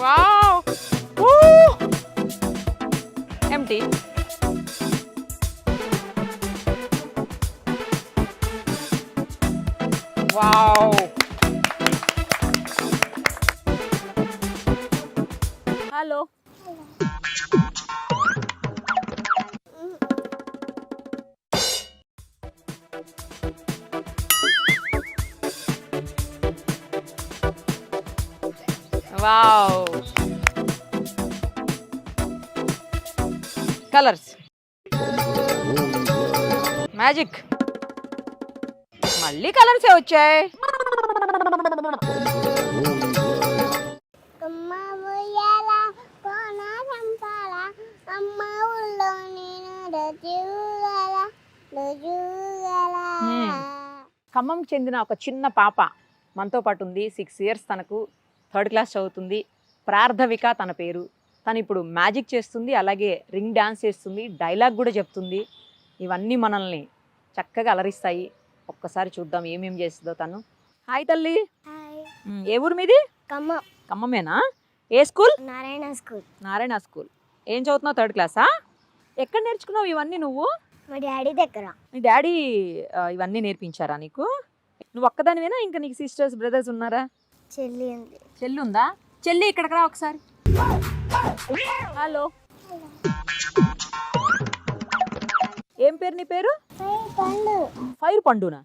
Wow empty wow hello wow colours magic మళ్ళీ కలర్సే వచ్చాయి. ఖమ్మంకి చెందిన ఒక చిన్న పాప మనతో పాటు ఉంది. 6 years, తనకు 3rd class చదువుతుంది. పార్థవిక తన పేరు. తను ఇప్పుడు మ్యాజిక్ చేస్తుంది, అలాగే రింగ్ డాన్స్ చేస్తుంది, డైలాగ్ కూడా చెప్తుంది. ఇవన్నీ మనల్ని చక్కగా అలరిస్తాయి. ఒక్కసారి చూద్దాం ఏమేం చేస్తుందో తను. హాయ్ తల్లి. ఏ ఊరు మీది? ఖమ్మమేనా? ఏ స్కూల్? నారాయణ స్కూల్. ఏం చదువుతున్నావు? 3rd class. ఎక్కడ నేర్చుకున్నావు ఇవన్నీ నువ్వు? మా డాడీ దగ్గర. మీ డాడీ ఇవన్నీ నేర్పించారా నీకు? నువ్వు ఒక్కదానివేనా, ఇంకా నీకు సిస్టర్స్ బ్రదర్స్ ఉన్నారా? చెల్లి ఉంది. చెల్లి ఉందా? చెల్లి ఇక్కడికి రా ఒకసారి. హలో, ఏం పేరు నీ పేరు? ఫైర్ పండునా?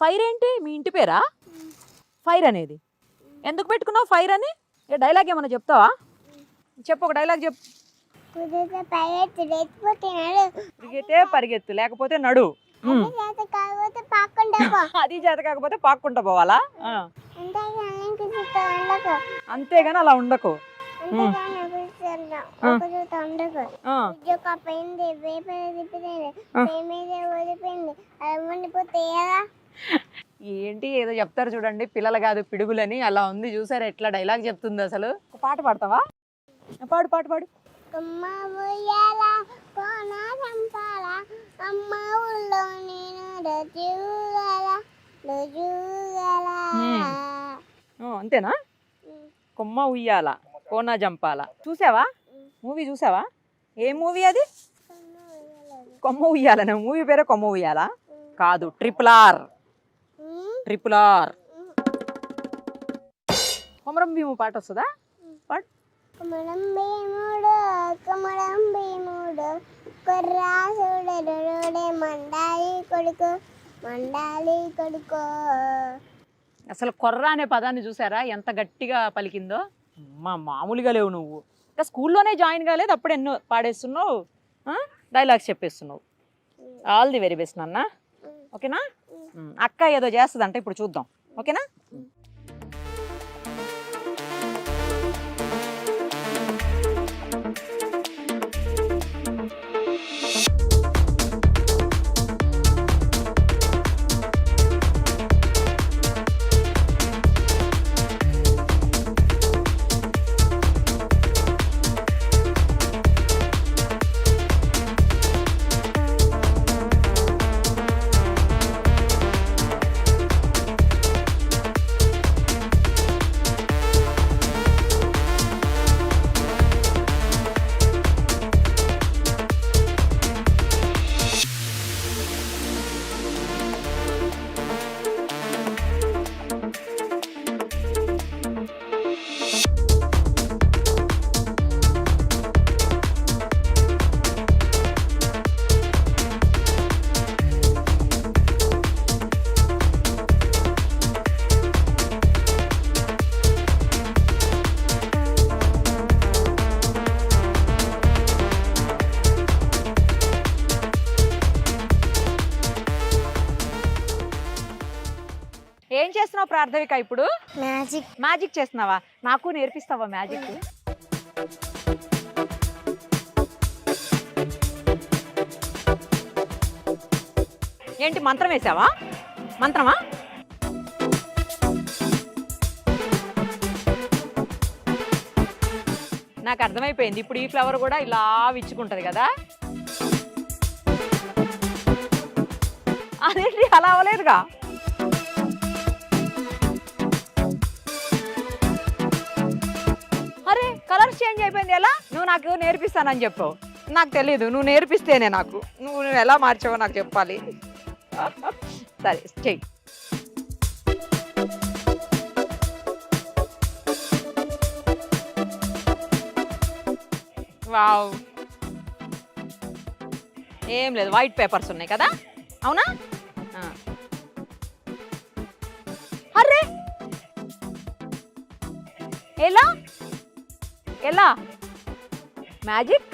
ఫైర్ ఏంటి మీ ఇంటి పేరా? ఫైర్ అనేది ఎందుకు పెట్టుకున్నావు ఫైర్ అని? ఏ డైలాగ్ ఏమన్నా చెప్తావా? చెప్పు, ఒక డైలాగ్ చెప్పు. తిరిగితే పరిగెత్తు, లేకపోతే నడు. అది చేత కాకపోతే పాక్కుంటా పోవాలా? అంతేగాని అలా ఉండకు. ఏంటి ఏదో చెప్తారు చూడండి, పిల్లలు కాదు పిడుగులని. అలా ఉంది, చూసారా ఎట్లా డైలాగ్ చెప్తుంది అసలు. ఒక పాట పాడతావా? పాడు పాడు పాడు. అంతేనా? కొమ్మ ఉయ్యాల కోన జంపాల. చూసావా? మూవీ చూసావా? ఏ మూవీ అది? కొమ్మ ఉయ్యాల. మూవీ పేరే కొమ్మ ఉయ్యాల కాదు, ట్రిపుల్ ఆర్. కొమరం భీము పాట వస్తుందా? పాడు. కమలం భీముడు కమలం భీముడు కొర్రాసుడే మండాలి కొడుకు మండాలి కొడుకు. అసలు కొర్ర అనే పదాన్ని చూసారా ఎంత గట్టిగా పలికిందో? మామూలుగా లేవు నువ్వు. ఇంకా స్కూల్లోనే జాయిన్ కాలేదు, అప్పుడు ఎన్నో పాడేస్తున్నావు, డైలాగ్స్ చెప్పేస్తున్నావు. ఆల్ ది వెరీ బెస్ట్ నాన్న. ఓకేనా? అక్క ఏదో చేస్తుందంట, ఇప్పుడు చూద్దాం. ఓకేనా? ఏం చేస్తున్నావు ప్రార్థవిక ఇప్పుడు? మ్యాజిక్ చేస్తున్నావా? నాకు నేర్పిస్తావా మ్యాజిక్? ఏంటి మంత్రం వేసావా? మంత్రమా? నాకు అర్థమైపోయింది. ఇప్పుడు ఈ ఫ్లవర్ కూడా ఇలా విచ్చుకుంటది కదా? అదేంటి అలా అవ్వలేదుగా? అరే చేంజ్ అయిపోయింది ఎలా? నువ్వు నాకు నేర్పిస్తానని చెప్పావు, నాకు తెలీదు. నువ్వు నేర్పిస్తేనే నాకు, నువ్వు ఎలా మార్చావో నాకు చెప్పాలి. సరే చెయ్యి. వావ్, ఏం లేదు, వైట్ పేపర్స్ ఉన్నాయి కదా, అవునా? అర్రే ఎలా ఎలా మ్యాజిక్?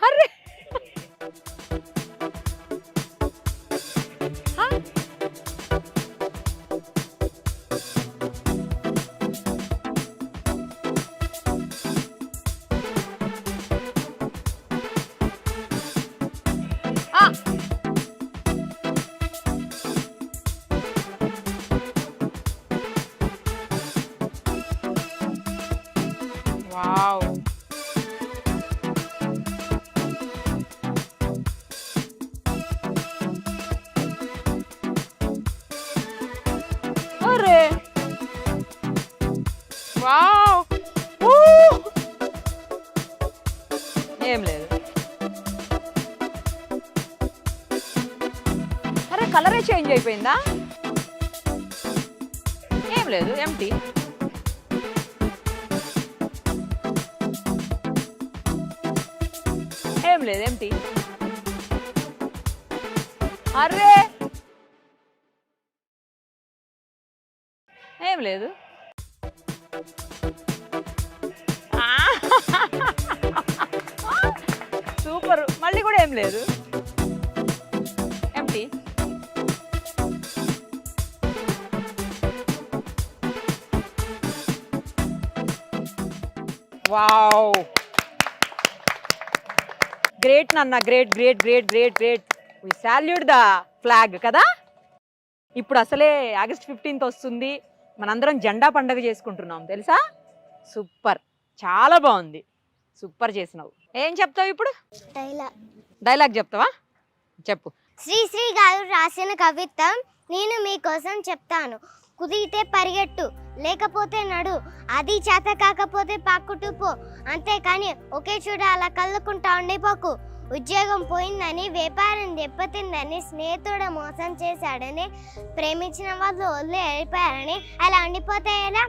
అర్రే వావ్, అరే వావ్, ఏం లేదు. అరే కలరే చేంజ్ అయిపోయిందా? ఏం లేదు, ఎంటీ. ఏం లేదు, ఎంటీ. అరే ఏం లేదు. సూపర్, మళ్ళీ కూడా ఏం లేదు, ఎంటీ. వావ్, గ్రేట్ నాన్న, great great great great great. We salute the flag కదా. ఇప్పుడు అసలే ఆగస్ట్ 15th వస్తుంది, మనందరం జెండా పండగ చేసుకుంటున్నాం తెలుసా. సూపర్, చాలా బాగుంది, సూపర్ చేసినావు. ఏం చెప్తావు ఇప్పుడు? డైలాగ్ చెప్తావా? చెప్పు. శ్రీశ్రీ గారు రాసిన కవిత్వం నేను మీకోసం చెప్తాను. కుదిరితే పరిగెట్టు, లేకపోతే నడు, అది చేత కాకపోతే పాక్కుటూ పో, అంతేకాని ఒకే చోట అలా కళ్ళుకుంటా ఉండిపోకు. ఉద్యోగం పోయిందని, వ్యాపారం దెబ్బతిందని, స్నేహితుడు మోసం చేశాడని, ప్రేమించిన వాళ్ళు వదిలి వెళ్ళిపోయారని అలా ఉండిపోతే ఎలా?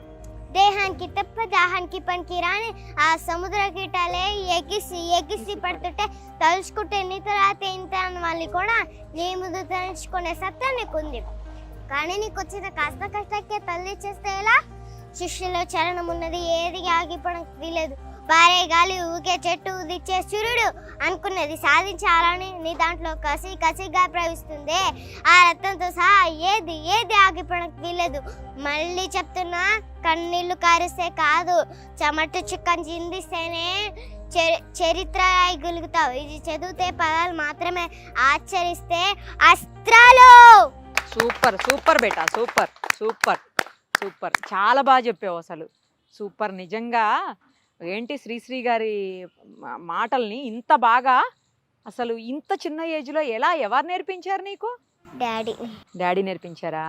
దేహానికి తప్ప దాహానికి పనికి రాని ఆ సముద్ర కీటాలే ఎగిసి పడుతుంటే తలుచుకుంటే నితరాతే ఇంత వాళ్ళు కూడా నీ ముందు తలుచుకునే సత్తా నీకుంది. కానీ నీకు వచ్చిన కాస్త కష్టకే తల్లి చేస్తే ఎలా? శిష్యులో చలనం ఉన్నది, ఏది ఆగిపోవడానికి వీలేదు. పారే గాలి ఊకే చెట్టు ఉదిచ్చే సూర్యుడు అనుకున్నది సాధించాలని నీ దాంట్లో కసిగా ప్రవహిస్తుంది. ఆ రక్తంతో సహా ఏది ఆగిపోవడానికి వీలేదు. మళ్ళీ చెప్తున్నా, కన్నీళ్లు కారిస్తే కాదు, చెమట చుక్కని చిందిస్తేనే చరిత్ర రాయగలుగుతావు. ఇది చదివితే పదాలు మాత్రమే, ఆచరిస్తే అస్త్రాలు. సూపర్ సూపర్ బేటా, సూపర్ సూపర్ సూపర్, చాలా బాగా చెప్పావు అసలు. సూపర్, నిజంగా ఏంటి శ్రీశ్రీ గారి మాటల్ని ఇంత బాగా, అసలు ఇంత చిన్న ఏజ్లో ఎవరు నేర్పించారు నీకు? డాడీ నేర్పించారా?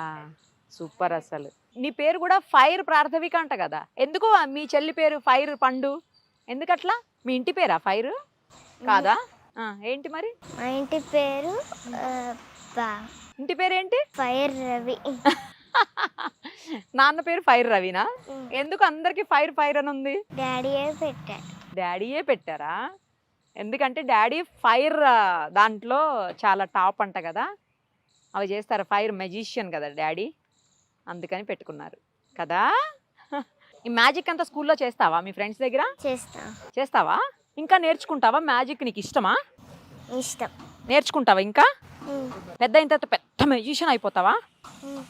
సూపర్. అసలు నీ పేరు కూడా ఫైర్ ప్రార్థవిక అంట కదా, ఎందుకు మీ చెల్లి పేరు ఫైర్ పండు? ఎందుకట్లా? మీ ఇంటి పేరా ఫైర్ కాదా? ఏంటి మరి? మా ఇంటి పేరు ఇంటి పేరేంటి? ఫైర్ రవి. నాన్న పేరు ఫైర్ రవినా? ఎందుకు అందరికి ఫైర్ ఫైర్ అని ఉంది? డాడీయే పెట్టారా? ఎందుకంటే డాడీ ఫైర్ దాంట్లో చాలా టాప్ అంట కదా, అవి చేస్తారు, ఫైర్ మెజిషియన్ కదా డాడీ, అందుకని పెట్టుకున్నారు కదా. ఈ మ్యాజిక్ అంతా స్కూల్లో చేస్తావా? మీ ఫ్రెండ్స్ దగ్గర చేస్తావా? ఇంకా నేర్చుకుంటావా మ్యాజిక్? నీకు ఇష్టమా? ఇష్టం. నేర్చుకుంటావా ఇంకా? పెద్ద అయిన తర్వాత పెద్ద మెజిషియన్ అయిపోతావా?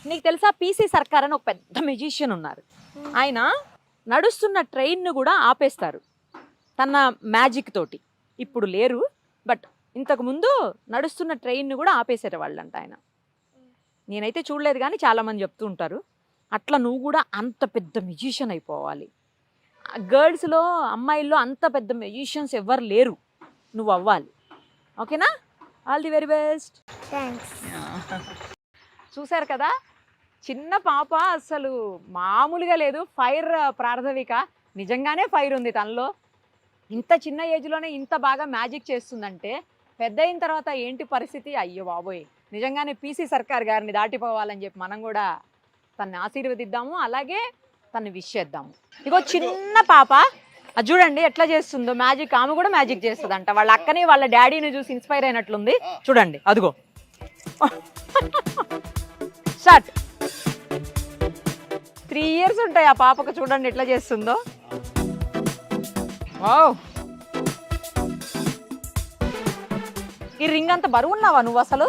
నీకు తెలుసా, పీసీ సర్కార్ అని ఒక పెద్ద మెజిషియన్ ఉన్నారు. ఆయన నడుస్తున్న ట్రైన్ను కూడా ఆపేస్తారు తన మ్యాజిక్ తోటి. ఇప్పుడు లేరు, బట్ ఇంతకు ముందు నడుస్తున్న ట్రైన్ను కూడా ఆపేసారు వాళ్ళంట ఆయన. నేనైతే చూడలేదు కానీ చాలామంది చెప్తూ ఉంటారు. అట్లా నువ్వు కూడా అంత పెద్ద మెజిషియన్ అయిపోవాలి. గర్ల్స్లో, అమ్మాయిల్లో అంత పెద్ద మెజిషియన్స్ ఎవ్వరు లేరు, నువ్వు అవ్వాలి. ఓకేనా? All the very best. చూశారు కదా, చిన్న పాప అసలు మామూలుగా లేదు. ఫైర్ ప్రార్థవిక నిజంగానే ఫైర్ ఉంది తనలో. ఇంత చిన్న ఏజ్లోనే ఇంత బాగా మ్యాజిక్ చేస్తుందంటే పెద్ద అయిన తర్వాత ఏంటి పరిస్థితి? అయ్యో బాబోయ్, నిజంగానే పీసీ సర్కార్ గారిని దాటిపోవాలని చెప్పి మనం కూడా తన్ని ఆశీర్వదిద్దాము, అలాగే తను విష్ చేద్దాము. ఇగో చిన్న పాప అది చూడండి ఎట్లా చేస్తుందో మ్యాజిక్. ఆమె కూడా మ్యాజిక్ చేస్తుందంట. వాళ్ళ అక్కని వాళ్ళ డాడీని చూసి ఇన్స్పైర్ అయినట్లుంది. చూడండి అదిగో స్టార్ట్. 3 years ఉంటాయి ఆ పాపకు. చూడండి ఎట్లా చేస్తుందో. వావ్, ఈ రింగ్ అంత బరువు ఉన్నావా నువ్వు అసలు?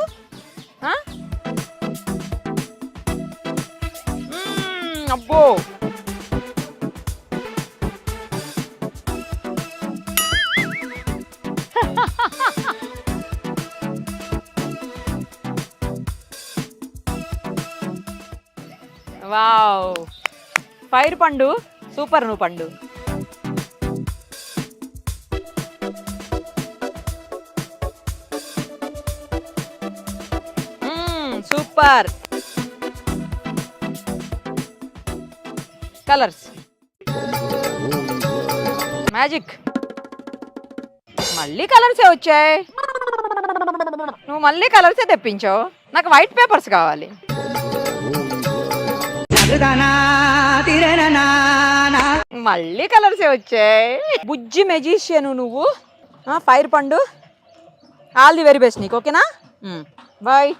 అబ్బో, వావ్, ఫైర్ పండు, సూపర్ నువ్వు పండు. సూపర్. Colours magic. మళ్ళీ కలర్సే వచ్చాయి. నువ్వు మళ్ళీ కలర్సే తెప్పించావు. నాకు వైట్ పేపర్స్ కావాలి. మళ్ళీ కలర్సే వచ్చాయి. బుజ్జి మెజిషియన్ నువ్వు. ఫైర్ పండు, ఆల్ ది వెరీ బెస్ట్ నీకు. ఓకేనా? బాయ్.